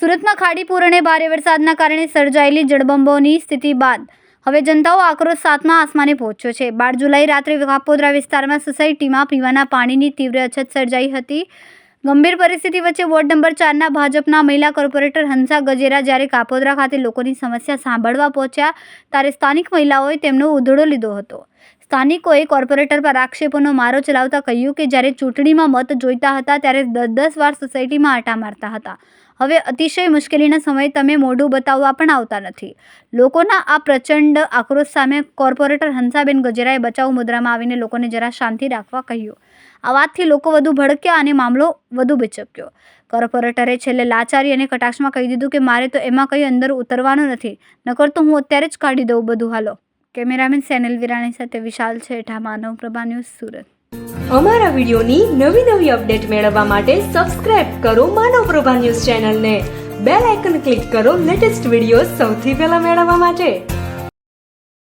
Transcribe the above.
સુરતમાં ખાડીપુર અને ભારે વરસાદના કારણે સર્જાયેલી જળબંબોની સ્થિતિ બાદ હવે જનતાનો આક્રોશ સાતમા આસમાને પહોંચ્યો છે। 12 જુલાઈ રાત્રે કાપોદ્રા વિસ્તારમાં સોસાયટીમાં પીવાના પાણીની તીવ્ર અછત સર્જાઈ હતી। ગંભીર પરિસ્થિતિ વચ્ચે વોર્ડ નંબર 4ના ભાજપના મહિલા કોર્પોરેટર હંસા ગજેરા જ્યારે કાપોદ્રા ખાતે લોકોની સમસ્યા સાંભળવા પહોંચ્યા ત્યારે સ્થાનિક મહિલાઓએ તેમનો ઉધડો લીધો હતો। સ્થાનિકોએ કોર્પોરેટર પર આક્ષેપોનો મારો ચલાવતા કહ્યું કે જ્યારે ચૂંટણીમાં મત જોઈતા હતા ત્યારે 10 વાર સોસાયટીમાં આંટા મારતા હતા। હવે અતિશય મુશ્કેલીના સમયે તમે મોઢું બતાવવા પણ આવતા નથી। લોકોના આ પ્રચંડ આક્રોશ સામે કોર્પોરેટર હંસાબેન ગજેરાએ બચાવ મુદ્રામાં આવીને લોકોને જરા શાંતિ રાખવા કહ્યું। આ વાતથી લોકો વધુ ભડક્યા અને મામલો વધુ બિચક્યો। કોર્પોરેટરે છેલ્લે લાચારી અને કટાક્ષમાં કહી દીધું કે મારે તો એમાં કંઈ અંદર ઉતરવાનું નથી, નકર તો હું અત્યારે જ કાઢી દઉં બધું। હાલો। કેમેરામેન સેનલ વિરાણી સાથે વિશાલ છેઠા, માનવ પ્રભા ન્યૂઝ, સુરત। અમારા વિડિયોની નવી અપડેટ મેળવવા માટે સબસ્ક્રાઇબ કરો માનવ પ્રભા ન્યૂઝ ચેનલને, બેલ આઇકન ક્લિક કરો લેટેસ્ટ વિડિયો સૌથી પહેલા મેળવવા માટે।